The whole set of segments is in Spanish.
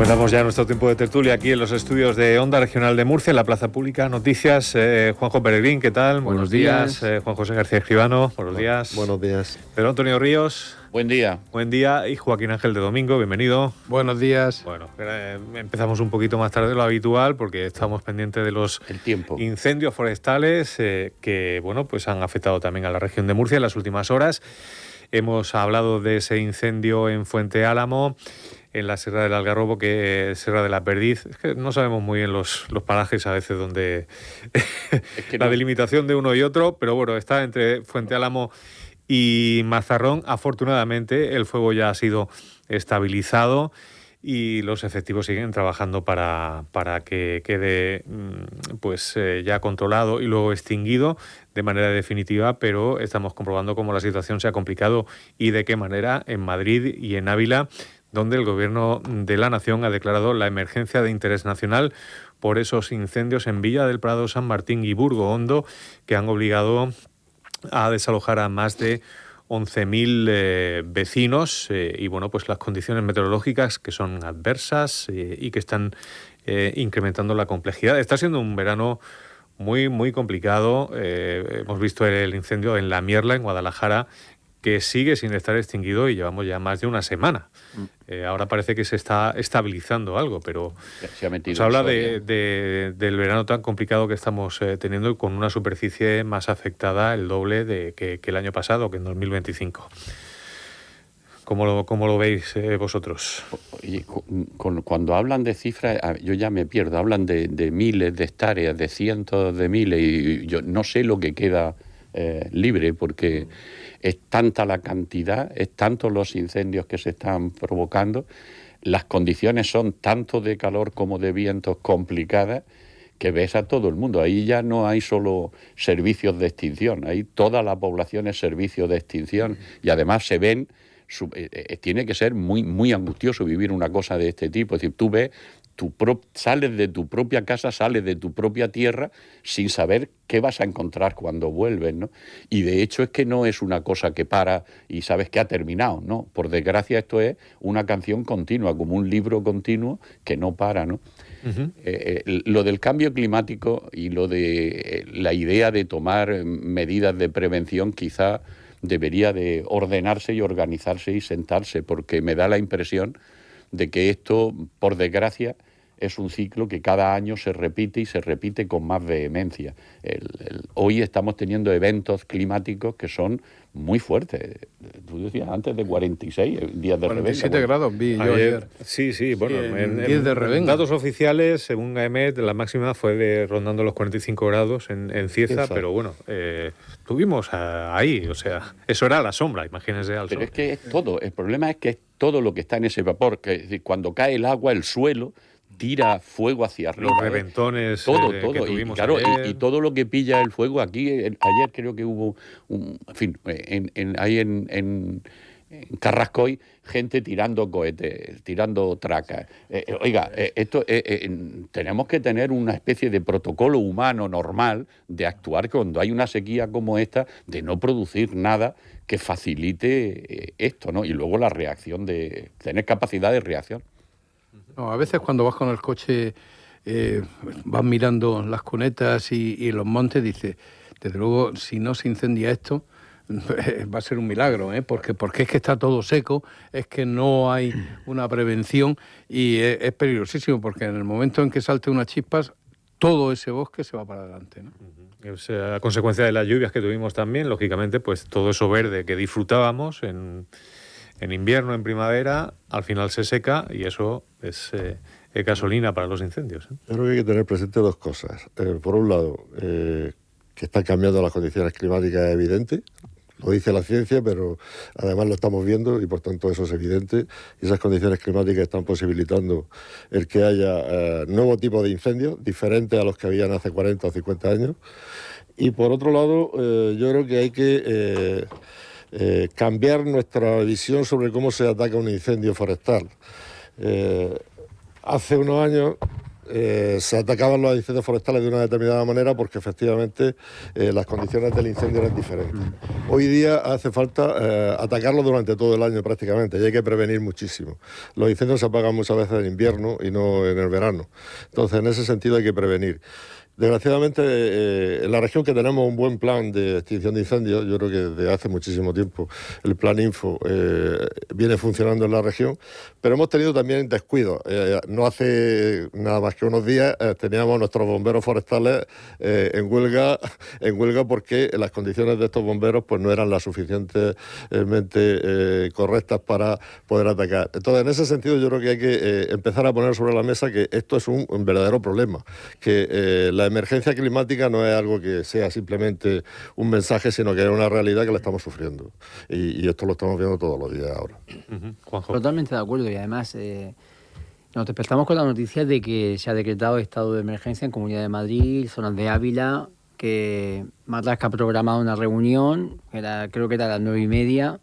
Comenzamos ya nuestro tiempo de tertulia aquí en los estudios de Onda Regional de Murcia, en la Plaza Pública. Noticias, Juanjo Peregrín, ¿qué tal? Buenos días. Juan José García Escribano, buenos días. Buenos días. Pedro Antonio Ríos. Buen día. Buen día. Y Joaquín Ángel de Domingo, bienvenido. Buenos días. Bueno, empezamos un poquito más tarde de lo habitual porque estamos pendientes de los incendios forestales que, bueno, pues han afectado también a la región de Murcia en las últimas horas. Hemos hablado de ese incendio en Fuente Álamo, en la Sierra del Algarrobo, que es Sierra de la Perdiz. Es que no sabemos muy bien los parajes a veces donde la delimitación de uno y otro, pero bueno, está entre Fuente Álamo y Mazarrón. Afortunadamente el fuego ya ha sido estabilizado y los efectivos siguen trabajando para que quede ya controlado y luego extinguido de manera definitiva, pero estamos comprobando cómo la situación se ha complicado y de qué manera en Madrid y en Ávila, donde el Gobierno de la Nación ha declarado la emergencia de interés nacional por esos incendios en Villa del Prado, San Martín y Burgo Hondo, que han obligado a desalojar a más de 11.000 vecinos y bueno, pues las condiciones meteorológicas que son adversas y que están incrementando la complejidad. Está siendo un verano muy, muy complicado. Hemos visto el incendio en La Mierla, en Guadalajara, que sigue sin estar extinguido y llevamos ya más de una semana. Ahora parece que se está estabilizando algo, pero se habla del verano tan complicado que estamos teniendo, con una superficie más afectada, el doble que el año pasado, que en 2025. ¿Cómo lo veis vosotros? Oye, cuando hablan de cifras, yo ya me pierdo. Hablan de miles de hectáreas, de cientos de miles, y yo no sé lo que queda libre, porque es tanta la cantidad, es tanto los incendios que se están provocando, las condiciones son tanto de calor como de vientos complicadas, que ves a todo el mundo. Ahí ya no hay solo servicios de extinción, ahí toda la población es servicio de extinción, y además se ven, tiene que ser muy, muy angustioso vivir una cosa de este tipo. Es decir, tú ves, sales de tu propia casa, sales de tu propia tierra sin saber qué vas a encontrar cuando vuelves, ¿no? Y de hecho es que no es una cosa que para y sabes que ha terminado, ¿no? Por desgracia esto es una canción continua, como un libro continuo que no para, ¿no? Uh-huh. Lo del cambio climático y lo de la idea de tomar medidas de prevención quizá debería de ordenarse y organizarse y sentarse, porque me da la impresión de que esto, por desgracia, es un ciclo que cada año se repite y se repite con más vehemencia. Hoy estamos teniendo eventos climáticos que son muy fuertes. Tú decías antes de 46 días de revenga. 47 grados vi yo ayer. Sí, bueno, en datos oficiales, según AEMET, la máxima fue rondando los 45 grados en Cieza, pero bueno, estuvimos ahí, o sea, eso era la sombra, imagínense al sol. Pero es que es todo, el problema es que es todo lo que está en ese vapor, que es decir, cuando cae el agua, el suelo tira fuego hacia arriba. Los reventones todo. Que tuvimos claro, ayer. Y todo lo que pilla el fuego. Aquí, ayer creo que hubo, en Carrascoy, gente tirando cohetes, tirando tracas. Esto tenemos que tener una especie de protocolo humano normal de actuar cuando hay una sequía como esta, de no producir nada que facilite esto, ¿no? Y luego la reacción, tener capacidad de reacción. No, a veces cuando vas con el coche, vas mirando las cunetas y los montes, dices, desde luego, si no se incendia esto, va a ser un milagro, porque es que está todo seco, es que no hay una prevención y es peligrosísimo, porque en el momento en que salte unas chispas, todo ese bosque se va para adelante, ¿no? Es a consecuencia de las lluvias que tuvimos también, lógicamente, pues todo eso verde que disfrutábamos en invierno, en primavera, al final se seca y eso es gasolina para los incendios. Yo creo que hay que tener presente dos cosas. Por un lado, que están cambiando las condiciones climáticas, es evidente. Lo dice la ciencia, pero además lo estamos viendo y por tanto eso es evidente. Y esas condiciones climáticas están posibilitando el que haya nuevo tipo de incendios, diferentes a los que habían hace 40 o 50 años. Y por otro lado, yo creo que hay que cambiar nuestra visión sobre cómo se ataca un incendio forestal. Hace unos años se atacaban los incendios forestales de una determinada manera porque efectivamente las condiciones del incendio eran diferentes. Hoy día hace falta atacarlos durante todo el año prácticamente y hay que prevenir muchísimo. Los incendios se apagan muchas veces en invierno y no en el verano. Entonces, en ese sentido hay que prevenir. Desgraciadamente, en la región que tenemos un buen plan de extinción de incendios, yo creo que desde hace muchísimo tiempo el Plan Info viene funcionando en la región, pero hemos tenido también descuidos. No hace nada más que unos días teníamos nuestros bomberos forestales en huelga porque las condiciones de estos bomberos pues no eran las suficientemente correctas para poder atacar. Entonces, en ese sentido, yo creo que hay que empezar a poner sobre la mesa que esto es un verdadero problema, que la emergencia climática no es algo que sea simplemente un mensaje, sino que es una realidad que la estamos sufriendo. Y esto lo estamos viendo todos los días ahora. Juanjo. Totalmente de acuerdo. Y además nos despertamos con la noticia de que se ha decretado estado de emergencia en Comunidad de Madrid, zonas de Ávila, que Marlaska ha programado una reunión, creo que era a las 9:30.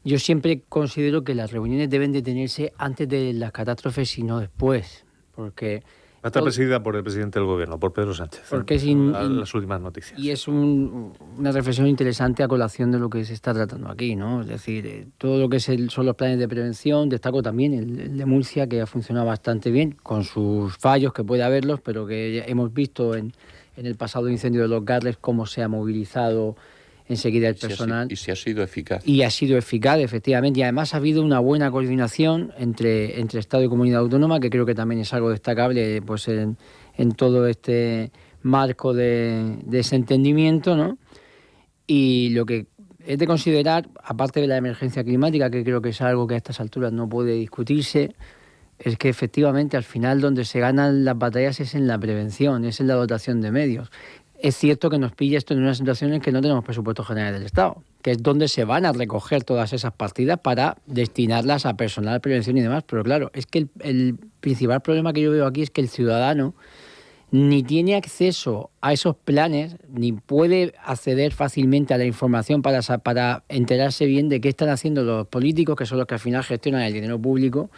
Yo siempre considero que las reuniones deben de tenerse antes de las catástrofes y no después, porque... Va a estar presidida por el presidente del Gobierno, por Pedro Sánchez. Porque es las últimas noticias. Y es una reflexión interesante a colación de lo que se está tratando aquí, ¿no? Es decir, todo lo que son los planes de prevención, destaco también el de Murcia, que ha funcionado bastante bien, con sus fallos, que puede haberlos, pero que hemos visto en el pasado incendio de Los Garles cómo se ha movilizado enseguida el personal. Y si ha sido eficaz. Y ha sido eficaz, efectivamente. Y además ha habido una buena coordinación entre Estado y Comunidad Autónoma, que creo que también es algo destacable pues en todo este marco de ese entendimiento, ¿no? Y lo que es de considerar, aparte de la emergencia climática, que creo que es algo que a estas alturas no puede discutirse, es que efectivamente al final donde se ganan las batallas es en la prevención, es en la dotación de medios. Es cierto que nos pilla esto en una situación en que no tenemos presupuestos generales del Estado, que es donde se van a recoger todas esas partidas para destinarlas a personal, prevención y demás. Pero claro, es que el principal problema que yo veo aquí es que el ciudadano ni tiene acceso a esos planes, ni puede acceder fácilmente a la información para enterarse bien de qué están haciendo los políticos, que son los que al final gestionan el dinero público,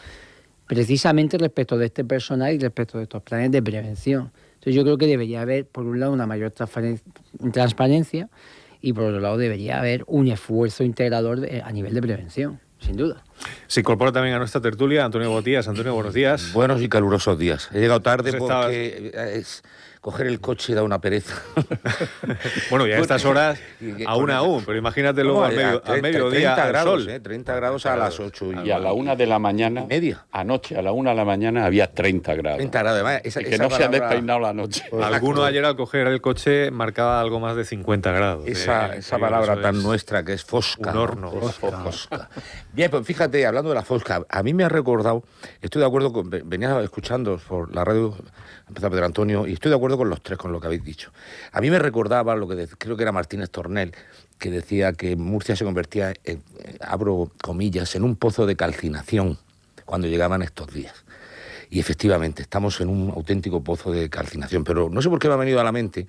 precisamente respecto de este personal y respecto de estos planes de prevención. Entonces yo creo que debería haber, por un lado, una mayor transparencia y por otro lado debería haber un esfuerzo integrador a nivel de prevención, sin duda. Se incorpora también a nuestra tertulia Antonio Botías. Antonio, buenos días. Buenos y calurosos días. He llegado tarde porque coger el coche da una pereza. Bueno, ya a estas horas aún, pero imagínate luego al mediodía 30 grados, sol. 30 grados a las 8. Y a la 1 de la mañana, media. Anoche a la 1 de la mañana había 30 grados. 30 grados, además. Que no se han despeinado la noche. Alguno ayer al coger el coche marcaba algo más de 50 grados. Esa palabra tan nuestra que es fosca. Un horno. Fosca. Bien, pues fíjate, hablando de la fosca, a mí me ha recordado, estoy de acuerdo con, venía escuchando por la radio, empezó Pedro Antonio, y estoy de acuerdo con los tres, con lo que habéis dicho. A mí me recordaba lo que creo que era Martínez Tornel, que decía que Murcia se convertía, abro comillas, en un pozo de calcinación cuando llegaban estos días. Y efectivamente, estamos en un auténtico pozo de calcinación, pero no sé por qué me ha venido a la mente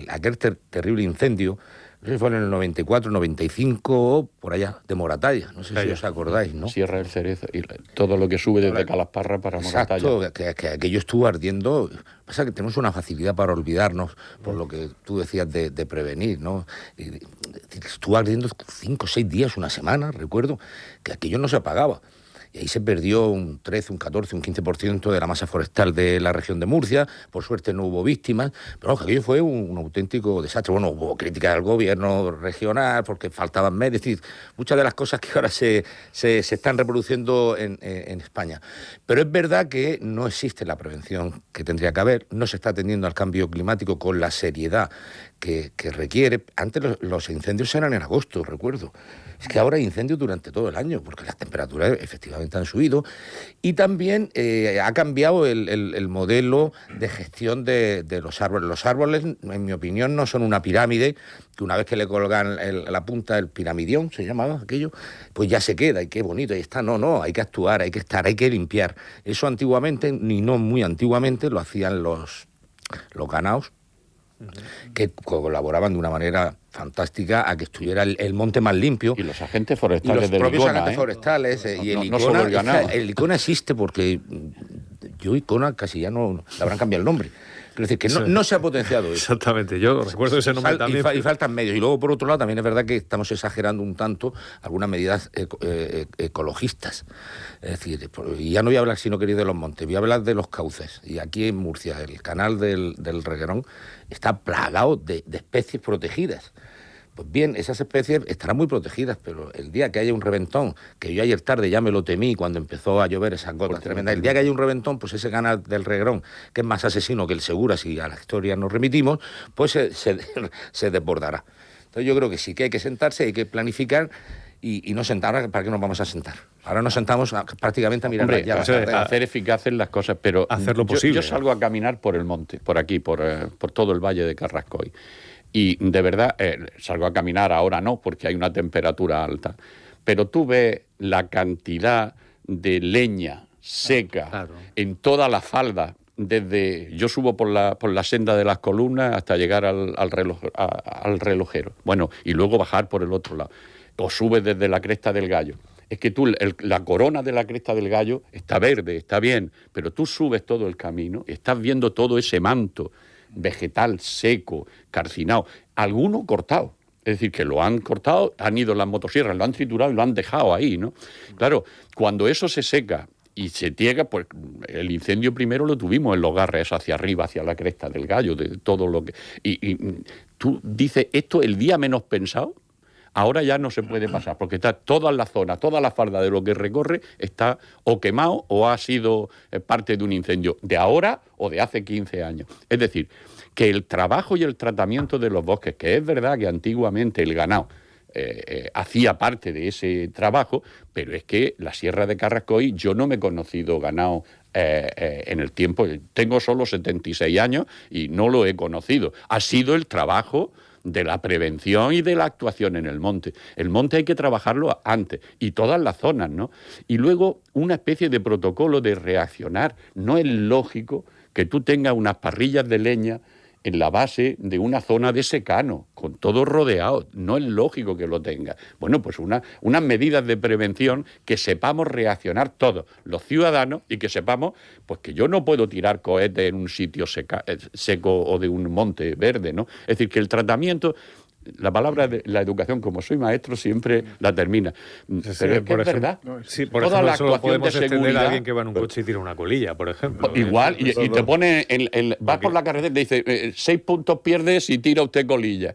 aquel terrible incendio, no sé si fue en el 94, 95, por allá, de Moratalla. No sé si os acordáis, ¿no? Sierra del Cerezo y todo lo que sube desde Calasparra para Moratalla. Exacto, que aquello estuvo ardiendo. Pasa que tenemos una facilidad para olvidarnos, por lo que tú decías de prevenir, ¿no? Estuvo ardiendo 5 o 6 días, una semana, recuerdo, que aquello no se apagaba. Y ahí se perdió un 13, un 14, un 15% de la masa forestal de la región de Murcia. Por suerte no hubo víctimas, pero aquello fue un auténtico desastre. Bueno, hubo críticas al gobierno regional porque faltaban medios, es decir, muchas de las cosas que ahora se están reproduciendo en España. Pero es verdad que no existe la prevención que tendría que haber, no se está atendiendo al cambio climático con la seriedad que requiere. Antes los incendios eran en agosto, recuerdo. Es que ahora hay incendios durante todo el año, porque las temperaturas efectivamente han subido. Y también ha cambiado el modelo de gestión de los árboles. Los árboles, en mi opinión, no son una pirámide, que una vez que le colgan la punta, el piramidión, se llamaba aquello, pues ya se queda, y qué bonito, ahí está. No, hay que actuar, hay que estar, hay que limpiar. Eso antiguamente, ni no muy antiguamente, lo hacían los ganaos, que colaboraban de una manera fantástica a que estuviera el monte más limpio. Y los agentes forestales del ICONA. Los propios agentes forestales. Y el ICONA existe porque yo y Kona casi ya no le habrán cambiado el nombre. Es decir, que no se ha potenciado eso. Exactamente, yo recuerdo ese nombre también. Y faltan medios. Y luego, por otro lado, también es verdad que estamos exagerando un tanto algunas medidas ecologistas. Es decir, y ya no voy a hablar, si no queréis, de los montes, voy a hablar de los cauces. Y aquí en Murcia, el canal del Reguerón está plagado de especies protegidas. Pues bien, esas especies estarán muy protegidas, pero el día que haya un reventón, que yo ayer tarde ya me lo temí cuando empezó a llover esas gotas tremendas, el día que haya un reventón, pues ese canal del Reguerón, que es más asesino que el Segura, si a la historia nos remitimos, pues se desbordará. Entonces yo creo que sí que hay que sentarse, hay que planificar y no sentar. ¿Ahora para qué nos vamos a sentar? Ahora nos sentamos prácticamente a mirar las llaves. Hacer eficaces las cosas, pero hacer lo posible. Yo salgo a caminar por el monte, por aquí, por todo el valle de Carrascoy. Y de verdad, salgo a caminar, ahora no, porque hay una temperatura alta, pero tú ves la cantidad de leña seca en toda la falda, desde yo subo por la senda de las columnas hasta llegar al relojero, bueno, y luego bajar por el otro lado, o subes desde la Cresta del Gallo. Es que tú, la corona de la Cresta del Gallo está verde, está bien, pero tú subes todo el camino y estás viendo todo ese manto vegetal seco, calcinado, alguno cortado. Es decir, que lo han cortado, han ido las motosierras, lo han triturado y lo han dejado ahí, ¿no? Claro, cuando eso se seca y se tiega, pues el incendio primero lo tuvimos en los Garres, hacia arriba, hacia la Cresta del Gallo, de todo lo que... Y tú dices, esto el día menos pensado, ahora ya no se puede pasar, porque está toda la zona, toda la falda de lo que recorre está o quemado o ha sido parte de un incendio de ahora o de hace 15 años. Es decir, que el trabajo y el tratamiento de los bosques, que es verdad que antiguamente el ganado hacía parte de ese trabajo, pero es que la Sierra de Carrascoy, yo no me he conocido ganado en el tiempo, tengo solo 76 años y no lo he conocido. Ha sido el trabajo de la prevención y de la actuación en el monte. El monte hay que trabajarlo antes, y todas las zonas, ¿no? Y luego una especie de protocolo de reaccionar. No es lógico que tú tengas unas parrillas de leña en la base de una zona de secano, con todo rodeado. No es lógico que lo tenga. Bueno, pues unas medidas de prevención que sepamos reaccionar todos, los ciudadanos, y que sepamos pues que yo no puedo tirar cohetes en un sitio seco o de un monte verde, ¿no? Es decir, que el tratamiento... La palabra de la educación, como soy maestro, siempre la termina. Pero es que es verdad. Sí, por ejemplo, solo podemos extender a alguien que va en un coche y tira una colilla, por ejemplo. Igual, y te pone, vas por la carretera y te dice, 6 puntos pierdes si tira usted colilla.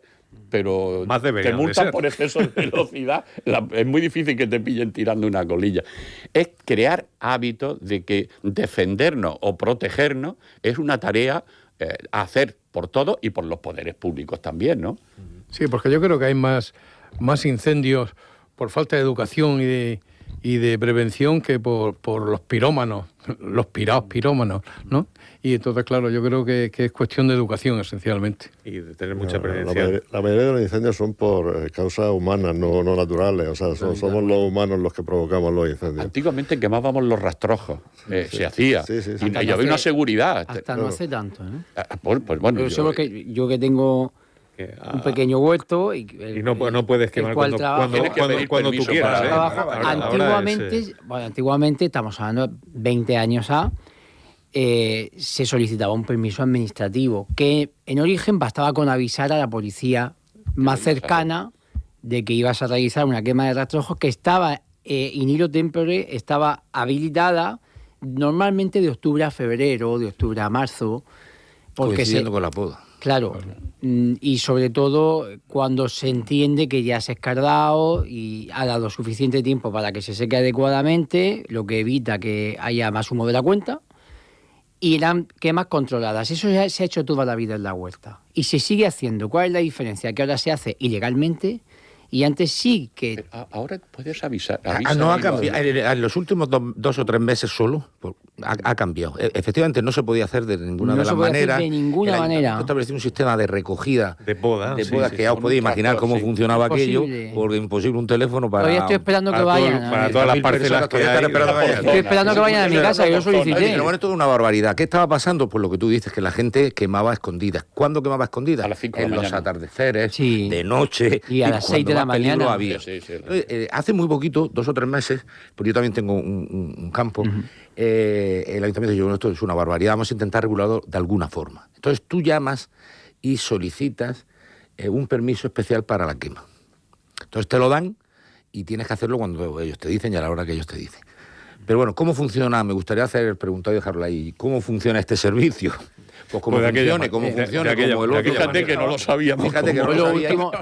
Pero te multan por exceso de velocidad. Es muy difícil que te pillen tirando una colilla. Es crear hábitos de que defendernos o protegernos es una tarea a hacer por todos y por los poderes públicos también, ¿no? Sí, porque yo creo que hay más incendios por falta de educación y de prevención que por los pirómanos, los pirómanos, ¿no? Y entonces, claro, yo creo que es cuestión de educación, esencialmente. Y de tener mucha prevención. La mayoría de los incendios son por causas humanas, no naturales. O sea, somos los humanos los que provocamos los incendios. Antiguamente quemábamos los rastrojos. Se hacía. Sí. Y había una seguridad. Hasta no hace tanto, ¿no? Pues bueno. Pero yo que tengo un pequeño huerto y no puedes quemar cuando tú quieras. Antiguamente, estamos hablando de 20 años se solicitaba un permiso administrativo que en origen bastaba con avisar a la policía más cercana de que ibas a realizar una quema de rastrojos que estaba in illo tempore, estaba habilitada normalmente de octubre a febrero, de octubre a marzo, coincidiendo con la poda. Claro, y sobre todo cuando se entiende que ya se ha escardado y ha dado suficiente tiempo para que se seque adecuadamente, lo que evita que haya más humo de la cuenta, y eran quemas controladas. Eso ya se ha hecho toda la vida en la huerta. Y se sigue haciendo. ¿Cuál es la diferencia? Que ahora se hace ilegalmente y antes sí que... Pero ahora puedes avisar. No ha cambiado. En los últimos 2 o 3 meses solo ha cambiado. Efectivamente, no se podía hacer de ninguna de las maneras. De ninguna manera. Estableció un sistema de recogida de poda que ya os podéis imaginar cómo funcionaba aquello, porque imposible un teléfono para... Todavía estoy esperando que vayan. Para todas las parcelas que hay. Estoy esperando que vayan a mi casa, yo solicité. Pero bueno, esto es una barbaridad. ¿Qué estaba pasando? Pues lo que tú dices, que la gente quemaba a escondidas. ¿Cuándo quemaba a escondidas? A las 5 de la mañana. En los atardeceres, de noche. Y a las 6 de la mañana. Había. Hace muy poquito, 2 o 3 meses, porque yo también tengo un campo, el ayuntamiento dice, bueno, esto es una barbaridad, vamos a intentar regularlo de alguna forma. Entonces tú llamas y solicitas un permiso especial para la quema. Entonces te lo dan y tienes que hacerlo cuando ellos te dicen y a la hora que ellos te dicen. Pero bueno, ¿cómo funciona? Me gustaría hacer el preguntado y dejarlo ahí. ¿Cómo funciona este servicio? Pues como funcione, como el otro. Fíjate que no lo sabíamos. Fíjate que no lo sabíamos.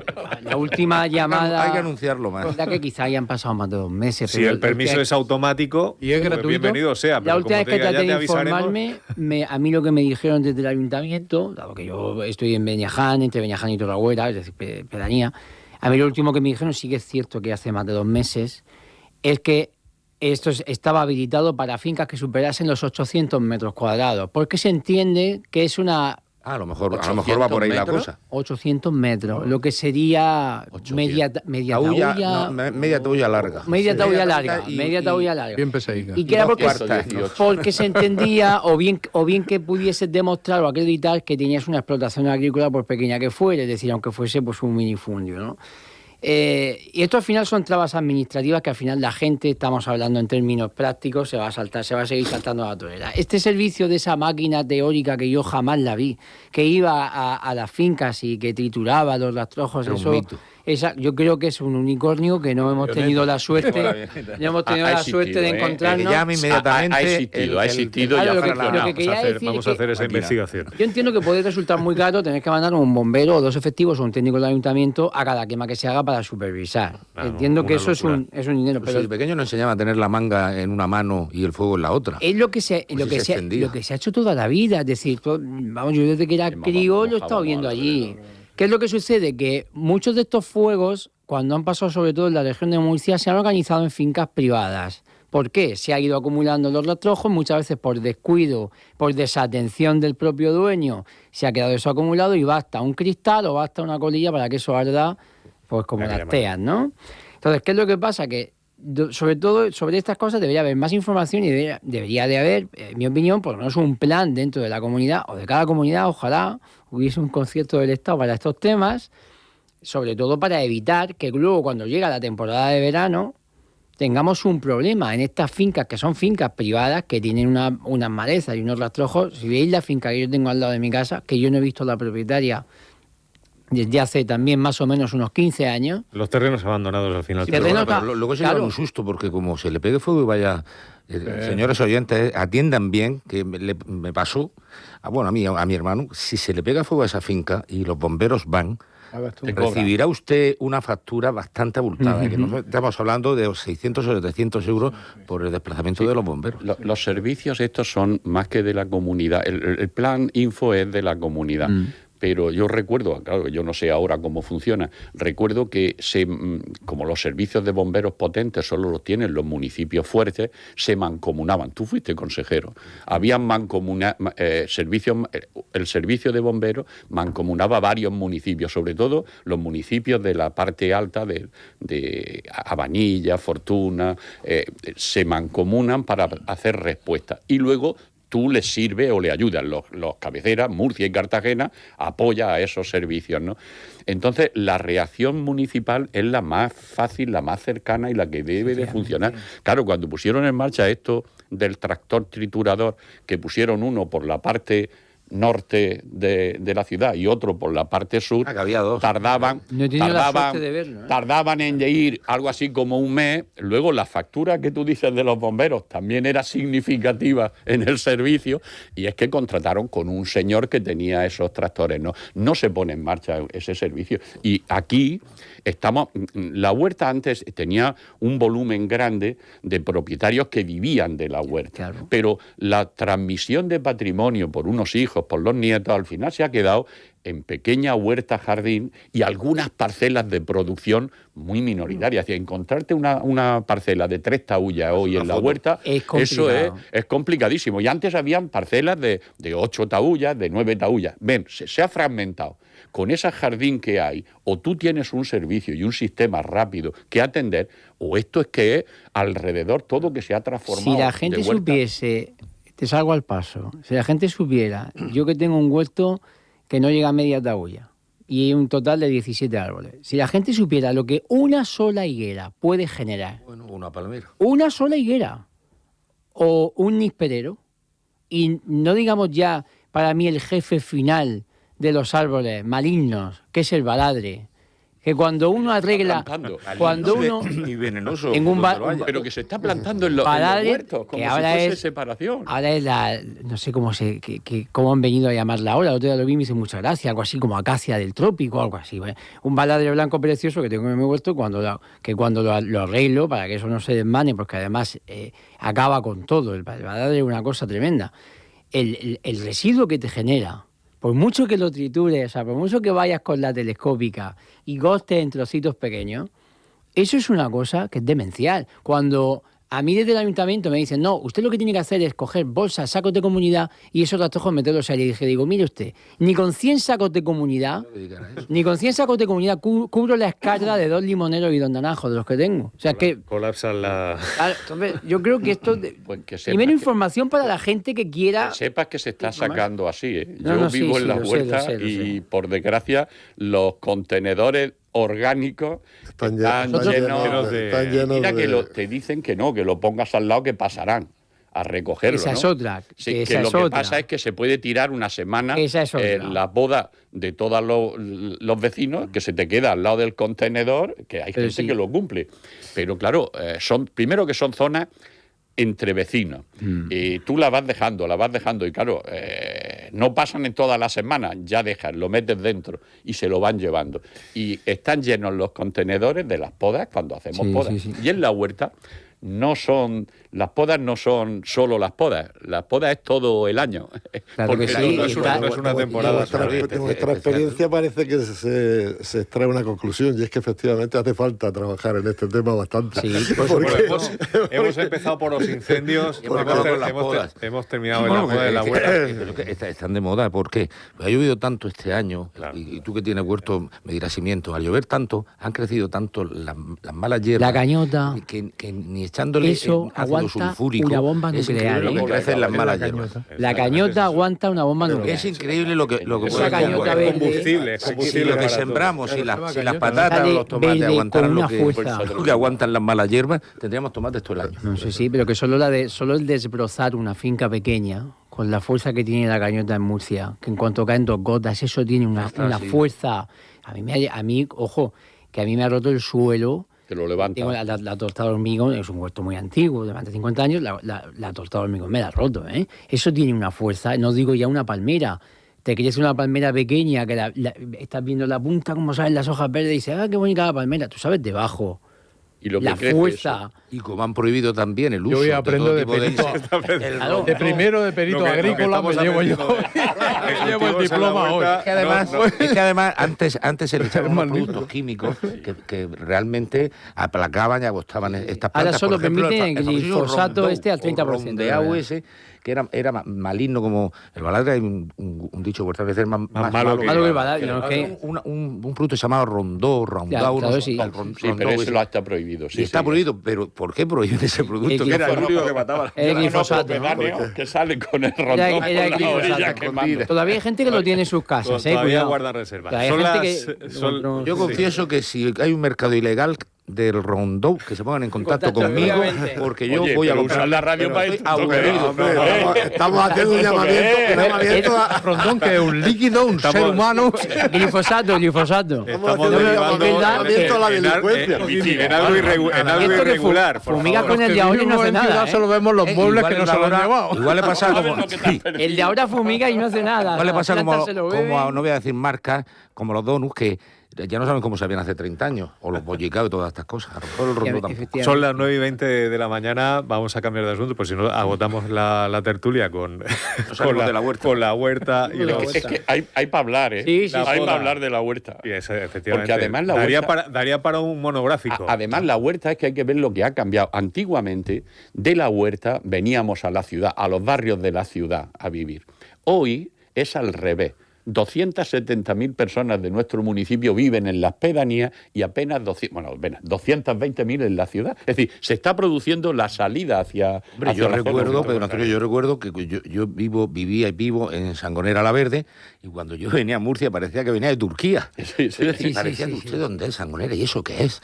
La última llamada... Hay que anunciarlo más. Es que quizá hayan pasado más de 2 meses. Si el permiso es automático y es gratuito, bienvenido sea. La última vez que traté de informarme, a mí lo que me dijeron desde el ayuntamiento, dado que yo estoy en Beñaján, entre Beñaján y Torragüera, es decir, pedanía, a mí lo último que me dijeron, sí que es cierto que hace más de 2 meses, es que esto estaba habilitado para fincas que superasen los 800 metros cuadrados, porque se entiende que es una... A lo mejor va por ahí la cosa. 800 metros, lo que sería media tahuya... Media tahuya larga. Media tahuya larga. Bien pesadica. Y que era porque se entendía, o bien que pudiese demostrar o acreditar que tenías una explotación agrícola por pequeña que fuera, es decir, aunque fuese pues un minifundio, ¿no? Y esto al final son trabas administrativas que al final la gente, estamos hablando en términos prácticos, se va a seguir saltando a la torera. Este servicio de esa máquina teórica que yo jamás la vi, que iba a las fincas y que trituraba los rastrojos, yo creo que es un unicornio que no hemos tenido la suerte, de encontrarnos. Que llame inmediatamente. Ha existido. Claro, vamos a hacer esa investigación. Yo entiendo que puede resultar muy caro tener que mandar un bombero o 2 efectivos o un técnico del ayuntamiento a cada quema que se haga para supervisar. Entiendo que eso es un dinero. Pero de pequeño nos enseñaba a tener la manga en una mano y el fuego en la otra. Es lo que se ha hecho toda la vida. Es decir, yo desde que era crío lo he estado viendo allí. ¿Qué es lo que sucede? Que muchos de estos fuegos, cuando han pasado sobre todo en la región de Murcia, se han organizado en fincas privadas. ¿Por qué? Se ha ido acumulando los rastrojos, muchas veces por descuido, por desatención del propio dueño, se ha quedado eso acumulado y basta un cristal o basta una colilla para que eso arda, pues como las teas, ¿no? Entonces, ¿qué es lo que pasa? Que sobre todo sobre estas cosas debería haber más información y debería de haber, en mi opinión, por lo menos un plan dentro de la comunidad o de cada comunidad. Ojalá hubiese un concierto del Estado para estos temas, sobre todo para evitar que luego cuando llega la temporada de verano tengamos un problema en estas fincas que son fincas privadas que tienen unas malezas y unos rastrojos. Si veis la finca que yo tengo al lado de mi casa, que yo no he visto la propietaria desde hace también más o menos unos 15 años. Los terrenos abandonados al final. Sí, pero luego se lleva un susto porque como se le pegue fuego y vaya... señores oyentes, atiendan bien, que me pasó, a mi hermano, si se le pega fuego a esa finca y los bomberos van, recibirá usted una factura bastante abultada, que no estamos hablando de 600 o 700 euros por el desplazamiento de los bomberos. Los servicios estos son más que de la comunidad, el plan Info es de la comunidad. Pero yo recuerdo, claro, yo no sé ahora cómo funciona, recuerdo que como los servicios de bomberos potentes solo los tienen los municipios fuertes, se mancomunaban. Tú fuiste consejero. Habían el servicio de bomberos mancomunaba varios municipios, sobre todo los municipios de la parte alta de Abanilla, Fortuna, se mancomunan para hacer respuesta. Y luego tú les sirve o le ayudan. Los cabeceras, Murcia y Cartagena, apoya a esos servicios, ¿no? Entonces, la reacción municipal es la más fácil, la más cercana y la que debe de funcionar. Claro, cuando pusieron en marcha esto del tractor triturador, que pusieron uno por la parte norte de la ciudad y otro por la parte sur, que había dos. Tardaban en ir algo así como un mes. Luego la factura que tú dices de los bomberos también era significativa en el servicio, y es que contrataron con un señor que tenía esos tractores. No se pone en marcha ese servicio. Y aquí la huerta antes tenía un volumen grande de propietarios que vivían de la huerta, claro. Pero la transmisión de patrimonio por unos hijos, por los nietos, al final se ha quedado en pequeña huerta jardín y algunas parcelas de producción muy minoritarias. Encontrarte una parcela de 3 taullas hoy en la huerta, eso es complicadísimo. Y antes habían parcelas de 8 taullas, de 9 taullas. Se ha fragmentado. Con ese jardín que hay, o tú tienes un servicio y un sistema rápido que atender, o esto es que es alrededor todo que se ha transformado. Si la gente supiese, te salgo al paso, si la gente supiera, yo que tengo un huerto que no llega a media taulla y un total de 17 árboles, si la gente supiera lo que una sola higuera puede generar. Bueno, una palmera. Una sola higuera. o un nisperero, y no digamos ya para mí el jefe final de los árboles malignos, que es el baladre, que cuando uno arregla, cuando uno y venenoso, en un pero que se está plantando en los huertos, como si fuese separación. Ahora es no sé cómo han venido a llamarla ahora, el otro día lo vi y me hizo mucha gracia, algo así como acacia del trópico, algo así. Un baladre blanco precioso que tengo en mi huerto, cuando lo arreglo, para que eso no se desmane, porque además acaba con todo, el baladre es una cosa tremenda. El residuo que te genera, por mucho que lo tritures, o sea, por mucho que vayas con la telescópica y gostes en trocitos pequeños, eso es una cosa que es demencial. Cuando a mí desde el ayuntamiento me dicen, no, usted lo que tiene que hacer es coger bolsas, sacos de comunidad y esos rastojos meterlos ahí. Y digo, mire usted, ni con 100 sacos de comunidad, cubro la escarga de 2 limoneros y 2 naranjos de los que tengo. O sea que colapsan la... Entonces, yo creo que esto... primero, información para la gente que quiera... Que sepas que se está sacando así, ¿eh? Yo vivo en la huerta y, por desgracia, los contenedores orgánicos están llenos de... Mira que te dicen que no, que lo pongas al lado, que pasarán a recogerlo. Esa es ¿no? otra. Sí, que lo que pasa es que se puede tirar una semana la boda de todos los vecinos, que se te queda al lado del contenedor, que hay gente que lo cumple. Pero claro, primero que son zonas entre vecinos. Y tú la vas dejando, y claro, no pasan en todas las semanas, ya dejas, lo metes dentro y se lo van llevando. Y están llenos los contenedores de las podas cuando hacemos podas. Y en la huerta las podas no son solo las podas es todo el año. Claro, porque no es una temporada. De nuestra experiencia parece que se extrae una conclusión, y es que efectivamente hace falta trabajar en este tema bastante. Sí, hemos empezado por los incendios, hemos terminado en la poda de la huerta. Están de moda, ¿por qué? Pues ha llovido tanto este año, claro. Y tú que tienes huerto me dirás cimientos, al llover tanto, han crecido tanto las malas hierbas, la cañota, que ni echándole eso aguanta una bomba nuclear. Lo que hacen las malas hierbas. La cañota aguanta una bomba nuclear. Es increíble lo que esa cañota verde, combustible. Si lo que sembramos, si las patatas o los tomates aguantaran lo que aguantan las malas hierbas, tendríamos tomates todo el año. No sé, sí, pero que solo el desbrozar una finca pequeña, con la fuerza que tiene la cañota en Murcia, que en cuanto caen 2 gotas, eso tiene una fuerza. A mí, ojo, que a mí me ha roto el suelo. Que lo levanta. Tengo la torta de hormigón, es un huerto muy antiguo, de más de 50 años, la torta de hormigón me la ha roto, ¿eh? Eso tiene una fuerza, no digo ya una palmera. Te quieres una palmera pequeña, que estás viendo la punta, como sabes, las hojas verdes, y dices, qué bonita la palmera. Tú sabes debajo. Y lo que la fuerza. Y como han prohibido también el uso. Yo hoy aprendo de perito. De primero de perito agrícola me llevo yo. Me llevo el diploma hoy. Es que además antes se le echaban unos productos químicos que realmente aplacaban y agostaban estas plantas. Ahora solo permiten el glifosato al 30%. De AUS, que era maligno, como el baladre. Hay un dicho por veces más malo que el baladre. Un fruto llamado rondó, claro, sí, pero eso está prohibido. Sí, está prohibido, pero ¿por qué prohíben ese producto? Que era el único que mataba. El glifosato, que sale con el rondón por la orilla quemando. Todavía hay gente que lo tiene en sus casas. Todavía guarda reservas. Yo confieso que si hay un mercado ilegal del rondó, que se pongan en contacto conmigo, porque yo voy a usar la radio para esto. Estamos haciendo un llamamiento a rondón, que es un líquido, un ser humano. Glifosato. Estamos haciendo un llamamiento a la delincuencia. En algo irregular. Fumiga con el de ahora y no hace nada. Solo vemos los muebles que no se lo han llevado. Igual le pasa como... El de ahora fumiga y no hace nada. Igual le pasa como, no voy a decir marcas, como los donuts, que ya no saben cómo sabían hace 30 años, o los bollicaos y todas estas cosas. Son las 9:20 de la mañana, vamos a cambiar de asunto, pues si no agotamos la tertulia con la huerta. Es que hay para hablar, ¿eh? Sí, hay para hablar de la huerta. Y eso, efectivamente. Porque además daría para un monográfico. Además, la huerta es que hay que ver lo que ha cambiado. Antiguamente, de la huerta veníamos a la ciudad, a los barrios de la ciudad a vivir. Hoy es al revés. 270.000 personas de nuestro municipio viven en las pedanías y apenas 220.000 en la ciudad. Es decir, se está produciendo la salida hacia... Yo recuerdo que yo vivía y vivo en Sangonera la Verde, y cuando yo venía a Murcia parecía que venía de Turquía. Es decir, parecía que usted dónde es Sangonera y eso qué es.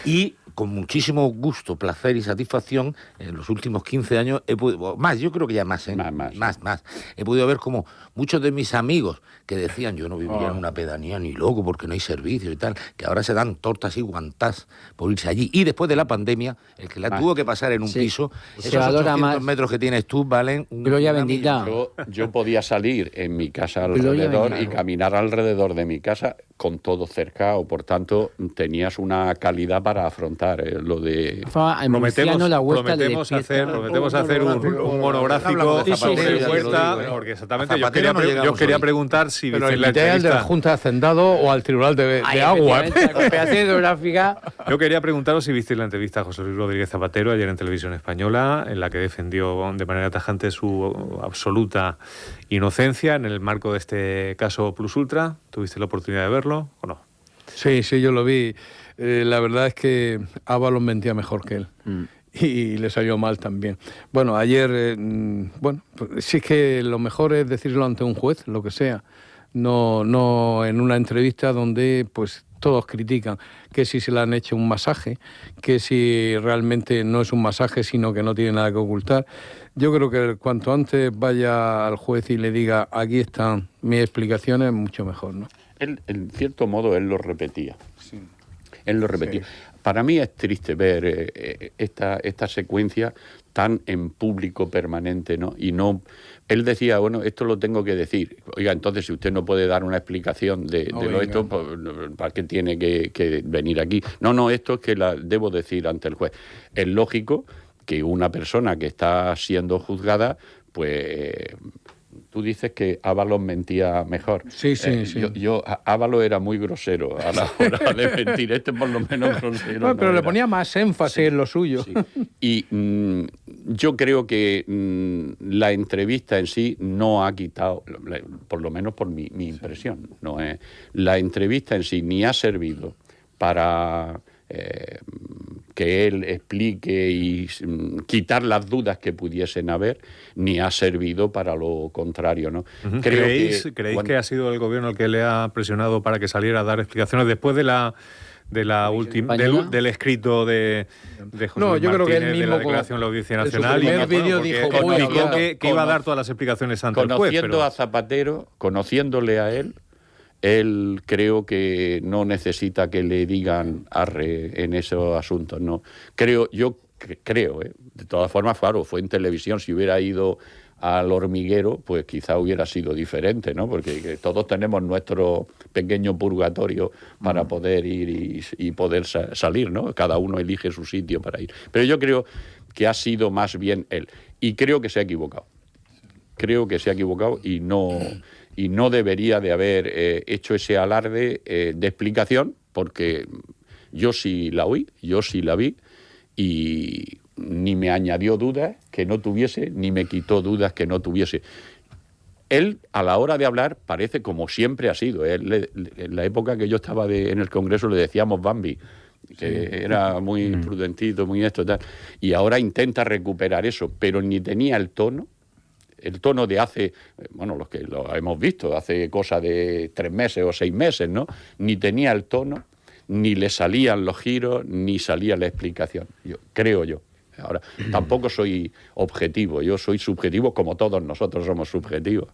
Y con muchísimo gusto, placer y satisfacción, en los últimos 15 años, he podido, más, yo creo que ya más, más, he podido ver como muchos de mis amigos que decían, yo no viviría en una pedanía ni loco porque no hay servicio y tal, que ahora se dan tortas y guantás por irse allí. Y después de la pandemia, el que la tuvo que pasar en un piso, esos 800 metros que tienes tú valen Gloria bendita. Yo podía salir en mi casa alrededor y caminar alrededor de mi casa con todo cercado, por tanto tenías una calidad para afrontar lo de... Prometemos hacer un monográfico de Zapatero y Huerta, porque exactamente yo quería preguntar si pero el de la Junta de Hacendado o al Tribunal de Agua. Yo quería preguntaros si visteis la entrevista a José Luis Rodríguez Zapatero ayer en Televisión Española, en la que defendió de manera tajante su absoluta inocencia en el marco de este caso Plus Ultra. ¿Tuviste la oportunidad de verlo o no? Sí, yo lo vi. La verdad es que Ábalos mentía mejor que él. Y le salió mal también. Bueno, ayer, pues, sí es que lo mejor es decirlo ante un juez, lo que sea. No en una entrevista donde pues todos critican que si se le han hecho un masaje, que si realmente no es un masaje, sino que no tiene nada que ocultar. Yo creo que cuanto antes vaya al juez y le diga, aquí están mis explicaciones, mucho mejor, ¿no? Él, en cierto modo, él lo repetía. Sí. Él lo repetía. Sí. Para mí es triste ver esta secuencia tan en público permanente, ¿no? Y no... Él decía, bueno, esto lo tengo que decir. Oiga, entonces, si usted no puede dar una explicación de esto, pues, ¿para qué tiene que venir aquí? No, esto es que la debo decir ante el juez. Es lógico que una persona que está siendo juzgada, pues... Tú dices que Ábalos mentía mejor. Sí. Ábalos era muy grosero a la hora de mentir. Por lo menos grosero. No, pero le ponía más énfasis en lo suyo. Sí. Y yo creo que la entrevista en sí no ha quitado, por lo menos por mi impresión, no es, la entrevista en sí ni ha servido para... que él explique y quitar las dudas que pudiesen haber, ni ha servido para lo contrario, ¿no? ¿Creéis que ha sido el gobierno el que le ha presionado para que saliera a dar explicaciones después del escrito de José Luis yo creo que él Martínez, mismo de la declaración de la Audiencia Nacional? En su primer vídeo dijo que iba a dar todas las explicaciones ante el juez. Conociendo a Zapatero, conociéndole a él creo que no necesita que le digan arre en esos asuntos, ¿no? Creo, de todas formas, claro, fue en televisión, si hubiera ido al Hormiguero, pues quizá hubiera sido diferente, ¿no? Porque todos tenemos nuestro pequeño purgatorio para poder ir y poder salir, ¿no? Cada uno elige su sitio para ir. Pero yo creo que ha sido más bien él. Y creo que se ha equivocado. Creo que se ha equivocado y no debería de haber hecho ese alarde de explicación, porque yo sí la oí, yo sí la vi, y ni me añadió dudas que no tuviese, ni me quitó dudas que no tuviese. Él, a la hora de hablar, parece como siempre ha sido. En la época que yo estaba en el Congreso le decíamos Bambi, que era muy prudentito, muy esto y tal, y ahora intenta recuperar eso, pero ni tenía el tono de hace, los que lo hemos visto, hace cosa de 3 meses o 6 meses, ¿no? Ni tenía el tono, ni le salían los giros, ni salía la explicación, creo yo. Ahora, tampoco soy objetivo, yo soy subjetivo como todos nosotros somos subjetivos.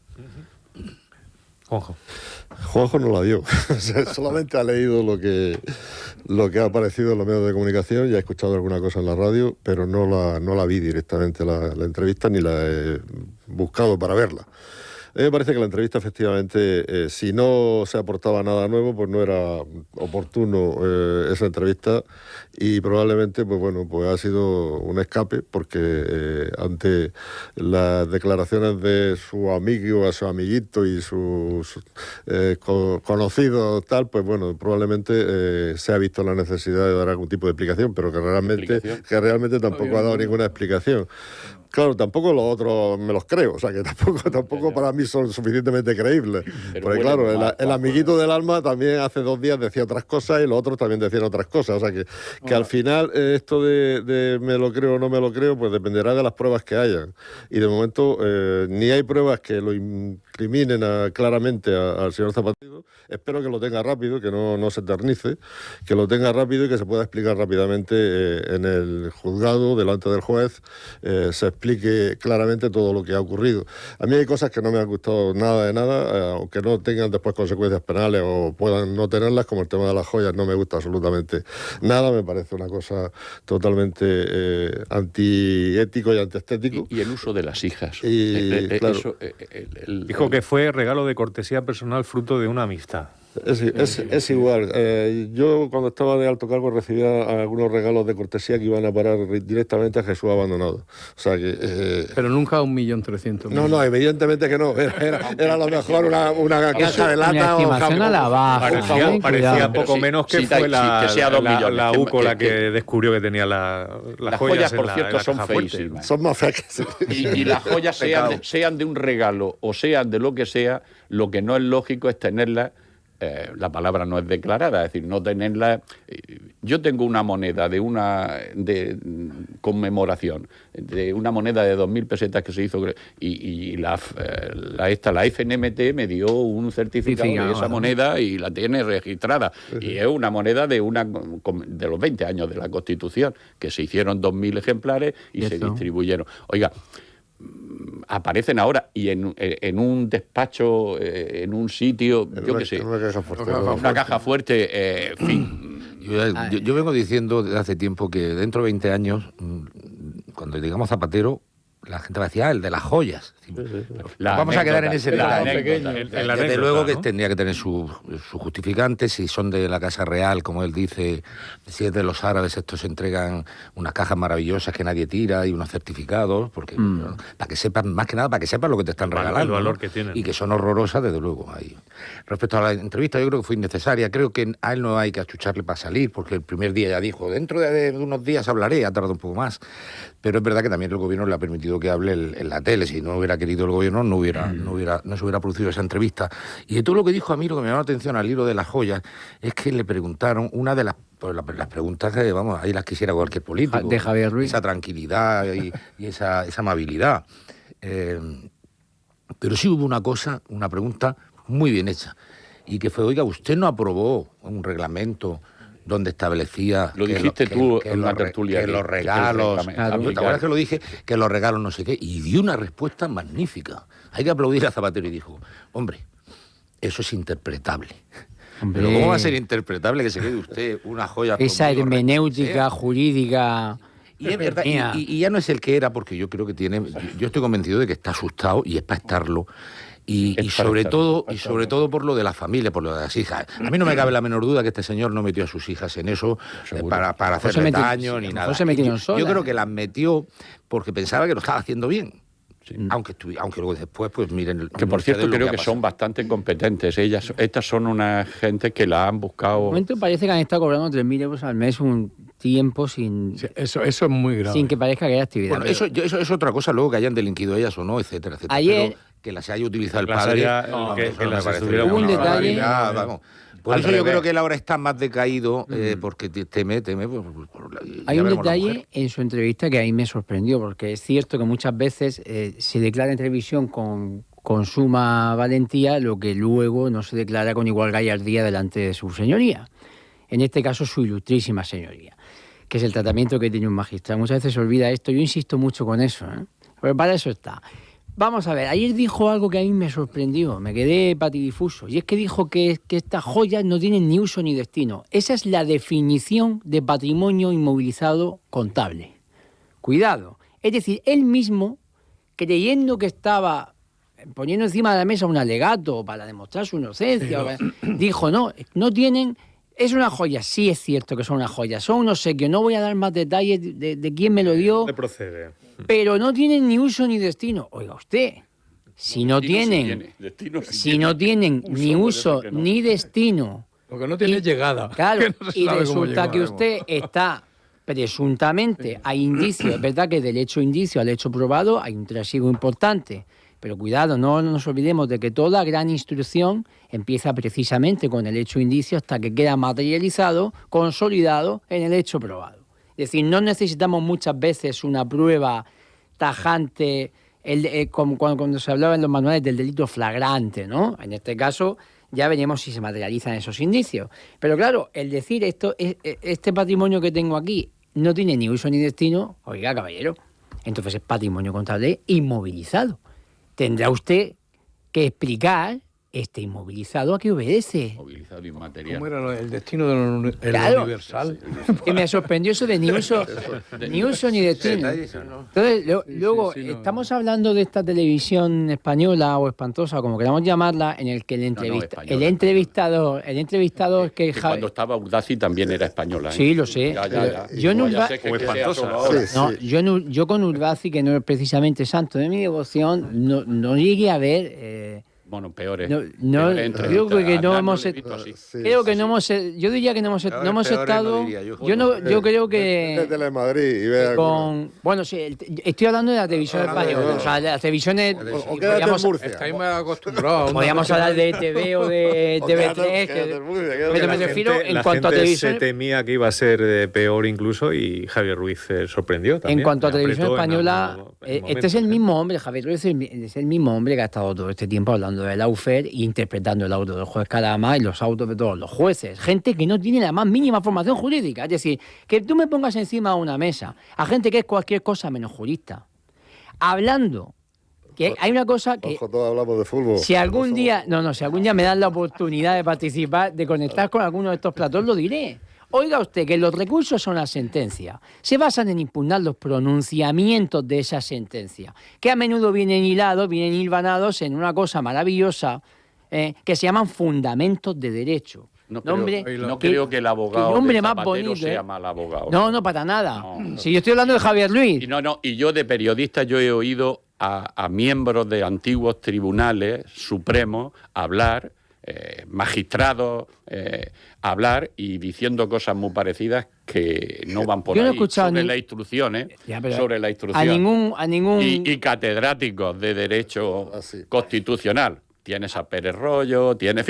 Juanjo no la vio, solamente ha leído lo que ha aparecido en los medios de comunicación y ha escuchado alguna cosa en la radio, pero no la vi directamente la entrevista ni la he buscado para verla. A mí me parece que la entrevista, efectivamente, si no se aportaba nada nuevo, pues no era oportuno esa entrevista y probablemente, pues ha sido un escape porque ante las declaraciones de su amigo, a su amiguito y sus conocidos, tal, pues probablemente se ha visto la necesidad de dar algún tipo de explicación, pero que realmente tampoco ha dado ninguna explicación. Claro, tampoco los otros me los creo, o sea que tampoco para mí son suficientemente creíbles. Porque claro, el amiguito del alma también hace 2 días decía otras cosas y los otros también decían otras cosas. O sea que al final esto de me lo creo o no me lo creo, pues dependerá de las pruebas que hayan. Y de momento ni hay pruebas que lo incriminen claramente al señor Zapatero, espero que lo tenga rápido, que no se eternice, que lo tenga rápido y que se pueda explicar rápidamente en el juzgado, delante del juez, se explique claramente todo lo que ha ocurrido. A mí hay cosas que no me han gustado nada de nada, aunque no tengan después consecuencias penales o puedan no tenerlas, como el tema de las joyas, no me gusta absolutamente nada, me parece una cosa totalmente antiético y antiestético. Y el uso de las hijas. Claro. Dijo que fue regalo de cortesía personal fruto de una amistad. Es igual. Yo cuando estaba de alto cargo recibía algunos regalos de cortesía que iban a parar directamente a Jesús abandonado. O sea que... Pero nunca a 1.300.000. No, evidentemente que no. Era a lo mejor una caja de lata o estimación a la baja. Parecía poco menos que fue la UCO la que descubrió que tenía las joyas, por cierto, son feísimas. Son más feas que... Y las joyas sean de un regalo o sean de lo que sea, lo que no es lógico es tenerlas. La palabra no es declarada, es decir, no tenerla. Yo tengo una moneda de conmemoración, de una moneda de 2.000 pesetas que se hizo, y la FNMT me dio un certificado de esa moneda y la tiene registrada. Y es una moneda de los 20 años de la Constitución, que se hicieron 2.000 ejemplares y se distribuyeron. Oiga, aparecen ahora y en un despacho, en un sitio, yo qué sé, una caja fuerte, en fin. Yo vengo diciendo desde hace tiempo que dentro de 20 años, cuando digamos Zapatero, la gente va a decir, el de las joyas. Vamos a quedar en ese detalle. Desde luego que tendría que tener su justificante, si son de la Casa Real, como él dice, si es de los árabes, estos entregan unas cajas maravillosas que nadie tira y unos certificados, porque para que sepan, más que nada, para que sepan lo que te están regalando. El valor que tienen. Y que son horrorosas, desde luego. Ahí. Respecto a la entrevista, yo creo que fue innecesaria. Creo que a él no hay que achucharle para salir, porque el primer día ya dijo, dentro de unos días hablaré, ha tardado un poco más. Pero es verdad que también el gobierno le ha permitido que hable en la tele. Si no hubiera querido el gobierno, no se hubiera producido esa entrevista. Y de todo lo que dijo a mí, lo que me llamó la atención al hilo de las joyas, es que le preguntaron, una de las preguntas que, vamos, ahí las quisiera cualquier político. De Javier Ruiz. Esa tranquilidad y esa amabilidad. Pero sí hubo una pregunta muy bien hecha. Y que fue, oiga, ¿usted no aprobó un reglamento donde establecía... Lo dijiste tú en una tertulia. Que los regalos... ¿Te acuerdas que lo dije? Que los regalos no sé qué. Y dio una respuesta magnífica. Hay que aplaudir a Zapatero y dijo, hombre, eso es interpretable. Hombre. Pero ¿cómo va a ser interpretable que se quede usted una joya... Esa hermenéutica jurídica... Y es verdad, y ya no es el que era, porque yo creo que tiene... Yo estoy convencido de que está asustado y es para estarlo. Y sobre todo por lo de la familia, por lo de las hijas. A mí no me cabe la menor duda que este señor no metió a sus hijas en eso para hacerle daño ni nada. Yo creo que las metió porque pensaba que lo estaba haciendo bien. Sí. Aunque luego después, pues miren... Que por cierto creo que son bastante competentes. Estas son unas gentes que la han buscado... De momento parece que han estado cobrando 3.000 euros al mes un tiempo sin... Sí, eso es muy grave. Sin que parezca que haya actividad. Bueno, eso es otra cosa, luego que hayan delinquido ellas o no, etcétera, etcétera. Ayer... Pero que las haya utilizado el padre... que las estuviera... Hubo un detalle... Vamos. Por eso yo creo que él ahora está más decaído, porque teme. Hay un detalle en su entrevista que a mí me sorprendió, porque es cierto que muchas veces se declara en televisión con suma valentía lo que luego no se declara con igual gallardía delante de su señoría. En este caso, su ilustrísima señoría, que es el tratamiento que tiene un magistrado. Muchas veces se olvida esto, yo insisto mucho con eso, pero para eso está. Vamos a ver, ayer dijo algo que a mí me sorprendió, me quedé patidifuso, y es que dijo que estas joyas no tienen ni uso ni destino. Esa es la definición de patrimonio inmovilizado contable. Cuidado. Es decir, él mismo, creyendo que estaba poniendo encima de la mesa un alegato para demostrar su inocencia, dijo, no tienen... Es una joya, sí es cierto que son una joya, son unos obsequios, no voy a dar más detalles de quién me lo dio, pero no tienen ni uso ni destino. Oiga usted, si no tienen ni uso ni destino... Lo que no tiene es llegada. Claro, y resulta que usted está presuntamente, hay indicios, es verdad que del hecho indicio al hecho probado hay un trasiego importante. Pero cuidado, no nos olvidemos de que toda gran instrucción empieza precisamente con el hecho indicio hasta que queda materializado, consolidado en el hecho probado. Es decir, no necesitamos muchas veces una prueba tajante, como cuando se hablaba en los manuales del delito flagrante, ¿no? En este caso ya veremos si se materializan esos indicios. Pero claro, el decir esto, este patrimonio que tengo aquí no tiene ni uso ni destino, oiga, caballero, entonces es patrimonio contable inmovilizado. Tendrá usted que explicar este inmovilizado a qué obedece. Inmovilizado inmaterial. ¿Cómo era el destino de lo Claro. universal? Y me sorprendió eso de ni uso ni destino. Entonces, luego, estamos hablando de esta televisión española o espantosa, como queramos llamarla, en el que el entrevistador que cuando estaba Urdaci también era española. Sí, lo sé. Yo con Urdaci, que no es precisamente santo de mi devoción, no llegué a ver... Bueno, peores. Yo diría que no hemos estado. Yo creo que. Desde Madrid y vea bueno, sí, estoy hablando de la televisión española. O sea, de las televisiones. O quédate en Murcia. Estáis más acostumbrados. Podríamos hablar de TV o de TV3. Pero me refiero en cuanto a televisión. Se temía que iba a ser peor incluso y Javier Ruiz sorprendió también. En cuanto a televisión española, este es el mismo hombre, Javier Ruiz es el mismo hombre que ha estado todo este tiempo hablando del Lawfare e interpretando el auto del juez Cadama y los autos de todos los jueces. Gente que no tiene la más mínima formación jurídica. Es decir, que tú me pongas encima de una mesa a gente que es cualquier cosa menos jurista, hablando que hay una cosa que... Ojo, todos hablamos de fútbol. Si algún día me dan la oportunidad de participar, de conectar con alguno de estos platos, lo diré. Oiga usted que los recursos son la sentencia. Se basan en impugnar los pronunciamientos de esa sentencia, que a menudo vienen hilvanados en una cosa maravillosa que se llaman fundamentos de derecho. No creo que el abogado nombre de más Zapatero bonito, sea mal abogado. No, para nada. Si yo estoy hablando de Javier Luis. Y yo de periodista yo he oído a miembros de antiguos tribunales supremos hablar, magistrados hablar y diciendo cosas muy parecidas que no van por ahí sobre las instrucciones, a ningún y catedráticos de derecho constitucional. Tienes a Pérez Rollo, tienes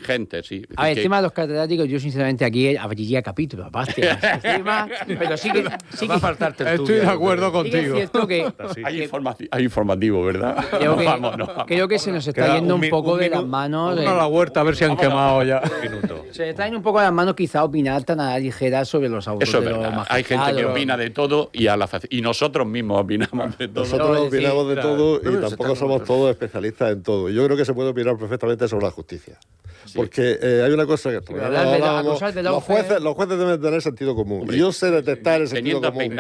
gente, sí. A ver, el tema de los catedráticos, yo sinceramente aquí abriría capítulo, aparte. Pero sí que va a faltar tertulia. Estoy de acuerdo contigo. Es cierto que hay informativo, ¿verdad? Creo que se nos está yendo un poco de las manos. A la huerta a ver si han quemado ya. Se está yendo un poco de las manos quizá opinar tan a la ligera sobre los autos. Eso es verdad. Hay gente que opina de todo y nosotros mismos opinamos de todo. Nosotros opinamos de todo y tampoco somos todos especialistas en todo. Yo creo que se puede opinar perfectamente sobre la justicia. Sí. Porque hay una cosa que los jueces deben tener sentido común. Hombre, y yo sé detectar el sentido común.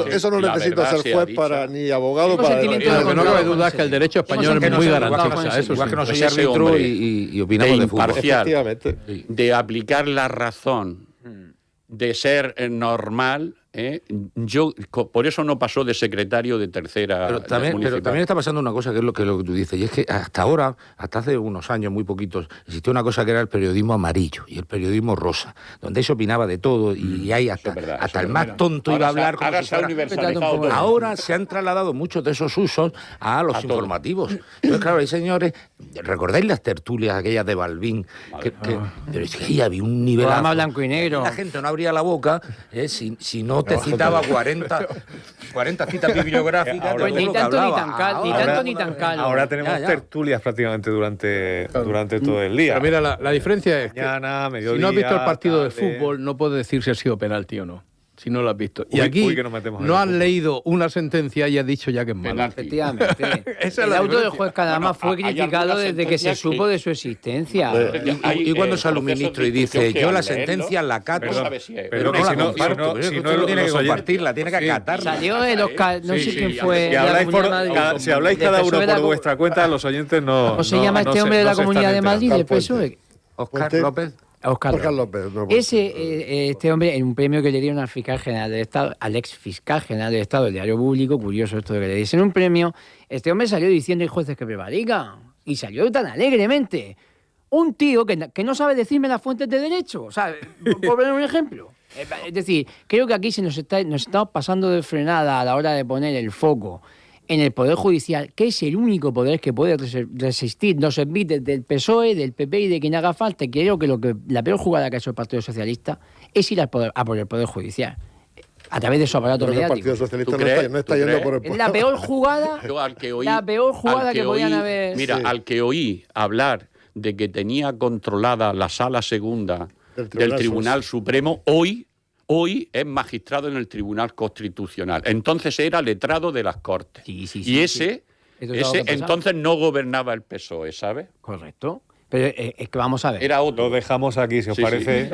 Eso no necesito ser juez para ni abogado para... Lo que no cabe duda es que el derecho español es muy garantista. Eso igual que no soy árbitro y opinamos de fútbol. Efectivamente. De aplicar la razón, de ser normal... Yo por eso no pasó de secretario de tercera pero también está pasando una cosa que es lo que tú dices, y es que hasta ahora, hasta hace unos años muy poquitos, existía una cosa que era el periodismo amarillo y el periodismo rosa, donde se opinaba de todo y hay hasta el más tonto iba a hablar como ahora si fuera... universalizado. Ahora se han trasladado muchos de esos usos a los informativos. Entonces, claro, hay señores, ¿recordáis las tertulias aquellas de Balbín? Pero es que ahí había un nivel... Programa blanco y negro. La gente no abría la boca si no te citaba 40 citas bibliográficas. Ni tanto ni tan calmo. Ahora tenemos tertulias prácticamente durante todo el día. Pero mira, la diferencia es que mediodía, si no has visto el partido de fútbol, no puedes decir si ha sido penalti o no. Si no lo has visto. Y aquí no has leído una sentencia y has dicho ya que es malo. Efectivamente. El auto del juez Cadama fue criticado desde que se supo de su existencia. Y cuando sale un ministro y dice, yo la sentencia la acato, pero no la comparto. No tiene que compartirla, tiene que acatarla. Salió el Oscar, no sé quién fue. Si habláis cada uno por vuestra cuenta, los oyentes no... ¿Cómo se llama este hombre de la Comunidad de Madrid, del PSOE? Oscar López. Oscar López. Este hombre, en un premio que le dieron al fiscal general del Estado, al ex fiscal general del Estado del Diario Público, curioso esto de que le dicen un premio, este hombre salió diciendo: hay jueces que prevarican. Y salió tan alegremente. Un tío que no sabe decirme las fuentes de derecho. O sea, por poner un ejemplo. Es decir, creo que aquí nos estamos pasando de frenada a la hora de poner el foco en el Poder Judicial, que es el único poder que puede resistir los envites del PSOE, del PP y de quien haga falta. Y creo que la peor jugada que ha hecho el Partido Socialista es ir a por el Poder Judicial, a través de su aparato mediático. El Partido Socialista no está yendo por el poder. Es la peor jugada, que podían haber... Mira, al que oí hablar de que tenía controlada la Sala Segunda del Tribunal Supremo, hoy es magistrado en el Tribunal Constitucional. Entonces era letrado de las Cortes. Y ese entonces no gobernaba el PSOE, ¿sabes? Correcto. Pero es que vamos a ver. Era otro. Lo dejamos aquí, si os parece.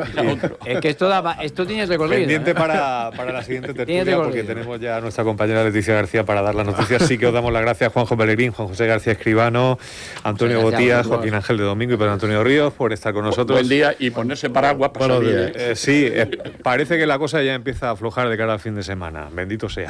Es que esto tiene recorrido. Pendiente para la siguiente tertulia, porque tenemos ya a nuestra compañera Leticia García para dar las noticias. Sí que os damos las gracias, Juanjo Pellegrín, Juan José García Escribano, Antonio Botías, Joaquín Ángel de Domingo y Pedro Antonio Ríos por estar con nosotros. Buen día y ponerse paraguas para salir. Sí, parece que la cosa ya empieza a aflojar de cara al fin de semana. Bendito sea.